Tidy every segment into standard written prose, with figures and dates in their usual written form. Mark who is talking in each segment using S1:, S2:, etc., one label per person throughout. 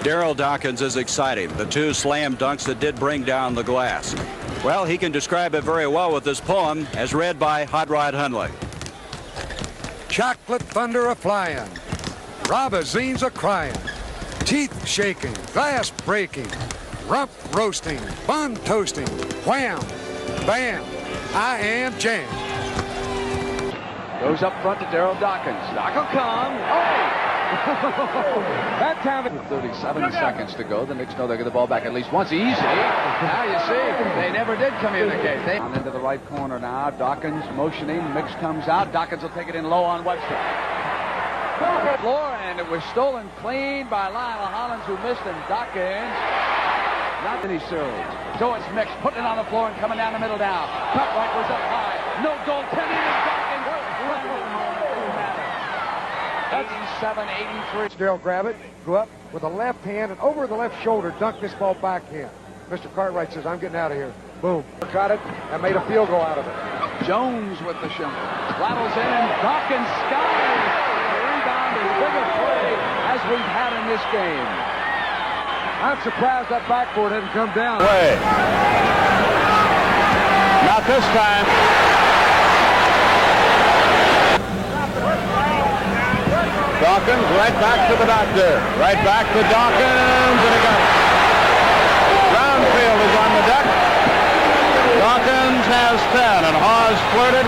S1: Darryl Dawkins is exciting. The two slam dunks that did bring down the glass. Well, he can describe it very well with this poem as read by Hot Rod Hundley.
S2: Chocolate thunder a-flying, robazines a-crying, teeth shaking, glass breaking, rump roasting, bun toasting, wham, bam, I am jam.
S3: Goes up front to Darryl Dawkins. Doc will come. Oh! That time, 37 seconds to go. The Knicks know they'll get the ball back at least once. Easy. Now you see, they never did communicate. Down into the right corner now. Dawkins motioning. Mix comes out. Dawkins will take it in low on Webster. Floor, and it was stolen clean by Lionel Hollins, who missed, and Dawkins not any series. So it's Mix putting it on the floor and coming down the middle now. Cut right was up high. No goaltending, and Dawkins. 87-83.
S2: Darryl grab it, go up with the left hand and over the left shoulder, dunk this ball backhand. Mr. Cartwright says, I'm getting out of here. Boom. Got it and made a field goal out of it.
S3: Jones with the shingle. Rattles in, and Dawkins skies. The rebound is big a play as we've had in this game.
S2: I'm surprised that backboard hadn't come down.
S4: Way. Not this time. Dawkins right back to the doctor. Right back to Dawkins, and he got it. Brownfield is on the deck. Dawkins has 10, and Hawes flirted.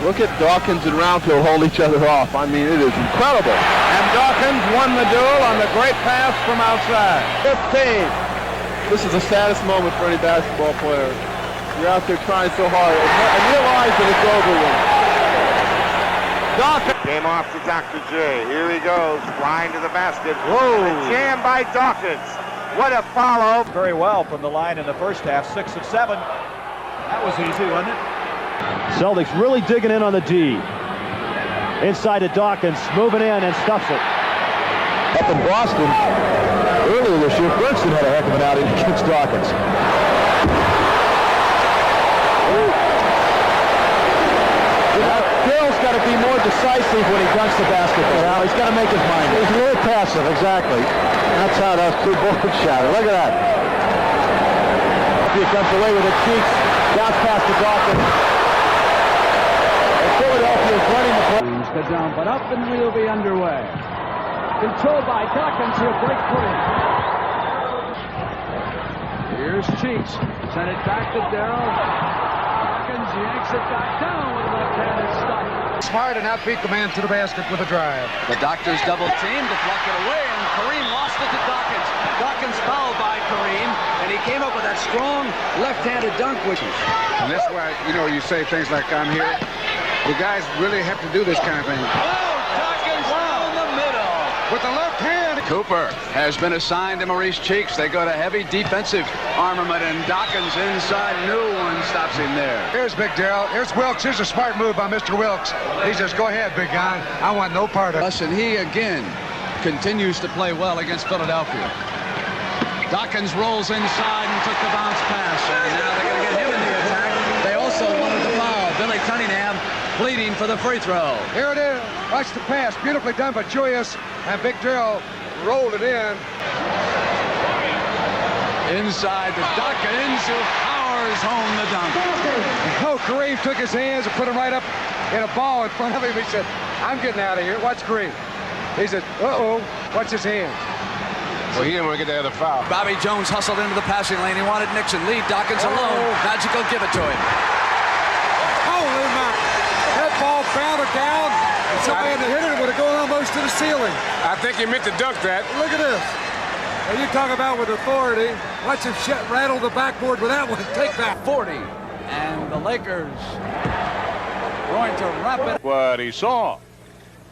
S4: Look at Dawkins and Brownfield hold each other off. I mean, it is incredible. And Dawkins won the duel on the great pass from outside. 15. This is the saddest moment for any basketball player. You're out there trying so hard and realize that it's over with. Dawkins.
S5: Came off to Dr. J. Here he goes, flying to the basket.
S4: Whoa.
S5: A jam by Dawkins. What a follow.
S6: Very well from the line in the first half, 6 of 7. That was easy, wasn't it?
S7: Celtics really digging in on the D. Inside to Dawkins, moving in and stuffs it.
S4: Up in Boston, earlier this year, Bergson had a heck of an outing against Dawkins. Darryl's got to be more decisive when he dunks the basketball. Now he's got to make his mind. He's a little passive, exactly. That's how those two boards shatter. Look at that. He comes away with the cheeks, bounce past the Dawkins. And Philadelphia is running the play.
S3: He's down, but up, and we'll be underway. Controlled by Dawkins, he'll break free. Here's Cheeks. Send it back to Darryl. Dawkins yanks it back down with a left-handed stuff.
S2: Smart and outbeat the man to the basket with a drive.
S3: The Doctors double team, deflected away, and Kareem lost it to Dawkins. Dawkins fouled by Kareem, and he came up with that strong left-handed dunk, which is.
S2: And that's why, you say things like, I'm here. The guys really have to do this kind of thing.
S3: Oh, Dawkins down the middle.
S2: With the left hand.
S3: Cooper has been assigned to Maurice Cheeks. They go to heavy defensive armament, and Dawkins inside. No one stops him there.
S2: Here's Big Darryl. Here's Wilkes. Here's a smart move by Mr. Wilkes. He says, go ahead, big guy. I want no part of it.
S3: And he again continues to play well against Philadelphia. Dawkins rolls inside and took the bounce pass. And now they're going to get him in the attack. They also wanted the foul. Billy Cunningham pleading for the free throw.
S2: Here it is. Watch the pass. Beautifully done by Julius. And Big Darryl rolled it in.
S3: Inside to Dawkins, who powers home the dunk.
S2: Oh, Kareem took his hands and put them right up in a ball in front of him. He said, I'm getting out of here. Watch Kareem. He said, uh-oh. Watch his hands.
S4: Well, he didn't want to get the other foul.
S3: Bobby Jones hustled into the passing lane. He wanted Nixon. Lead Dawkins alone. Magical give it to him.
S2: Holy moly. That ball bounded down. And somebody had hit it. It would have gone almost to the ceiling.
S4: I think he meant to dunk that.
S2: Look at this. Now you talk about with authority. Watch him rattle the backboard with that one. Take that.
S3: 40. And the Lakers going to wrap it.
S6: What he saw.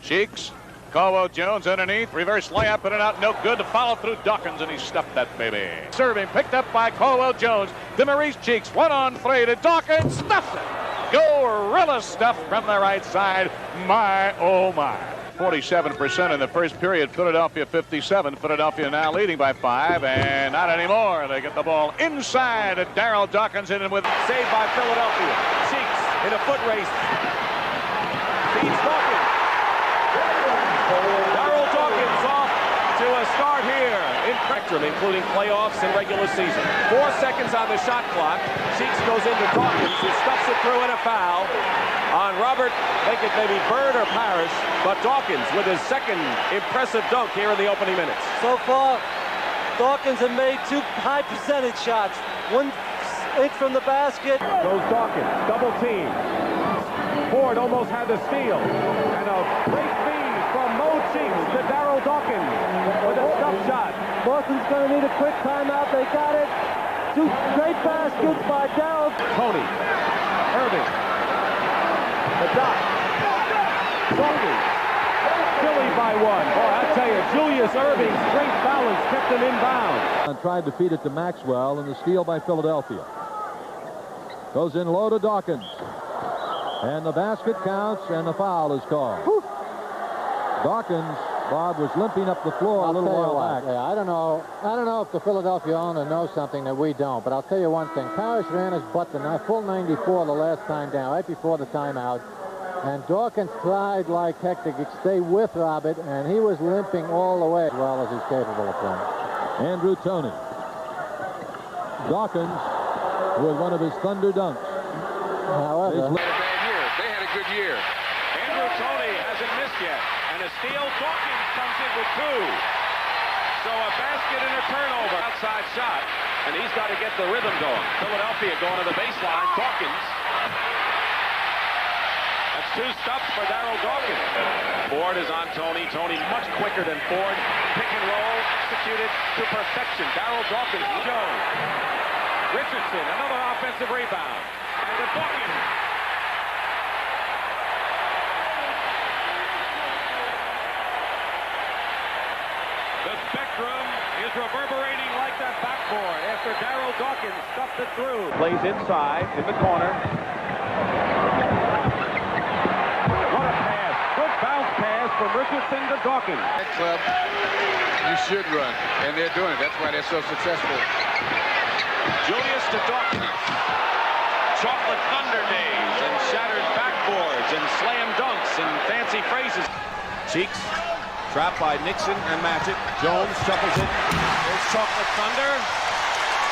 S6: Cheeks. Caldwell Jones underneath, reverse layup in and out, no good. To follow through Dawkins, and he stuffed that baby. Serving picked up by Caldwell Jones. To Maurice Cheeks, 1-on-3 to Dawkins, stuffs it. Gorilla stuff from the right side. My, oh my. 47% in the first period, Philadelphia 57. Philadelphia now leading by 5, and not anymore. They get the ball inside. Darryl Dawkins in and with saved by Philadelphia. Cheeks in a foot race. Feeds Dawkins. Darryl Dawkins off to a
S8: to start here in spectrum, including playoffs and regular season. 4 seconds on the shot clock. Cheeks goes into Dawkins, who stuffs it through in a foul on Robert, think it may be Bird or Parrish, but Dawkins with his second impressive dunk here in the opening minutes.
S9: So far, Dawkins have made 2 high percentage shots. 1 inch from the basket.
S8: Goes Dawkins, double team. Ford almost had the steal. And a great feed from Mo Cheeks to Darryl Dawkins with a stop shot.
S9: Boston's going to need a quick timeout. They got it. 2 great baskets by Darryl.
S8: Tony, Irving, the dot. Dawkins, Philly by 1. Boy, I tell you, Julius Irving's great balance kept him inbounds.
S10: And tried to feed it to Maxwell, and the steal by Philadelphia. Goes in low to Dawkins. And the basket counts, and the foul is called. Whew. Dawkins, Bob, was limping up the floor a little while back.
S11: Yeah, I don't know if the Philadelphia owner knows something that we don't, but I'll tell you one thing. Parrish ran his butt the full 94 the last time down, right before the timeout. And Dawkins tried like heck to stay with Robert, and he was limping all the way as well as he's capable of playing.
S10: Andrew Toney. Dawkins with one of his thunder dunks.
S11: However,
S8: They had a good year. Andrew Toney hasn't missed yet. And a steal. Dawkins comes in with 2. So a basket and a turnover. Outside shot. And he's got to get the rhythm going. Philadelphia going to the baseline. Dawkins. That's 2 stops for Darryl Dawkins. Ford is on Toney. Toney much quicker than Ford. Pick and roll executed to perfection. Darryl Dawkins. Jones. Richardson. Another offensive rebound. And to Dawkins. The spectrum is reverberating like that backboard after Darryl Dawkins stuffed it through. Plays inside in the corner. What a pass. Good bounce pass from Richardson to Dawkins.
S3: That club, you should run, and they're doing it. That's why they're so successful.
S8: Julius to Dawkins. Chocolate Thunder days and shattered backboards and slam dunks and fancy phrases. Cheeks. Trapped by Nixon and Magic. Jones shuffles it. There's Chocolate Thunder.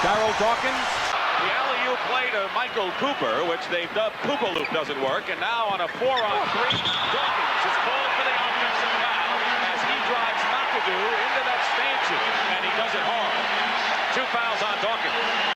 S8: Darryl Dawkins. The alley-oop play to Michael Cooper, which they've dubbed Koopaloop doesn't work. And now on a 4-on-3, Dawkins is called for the offensive foul as he drives McAdoo into that stanchion. And he does it hard. 2 fouls on Dawkins.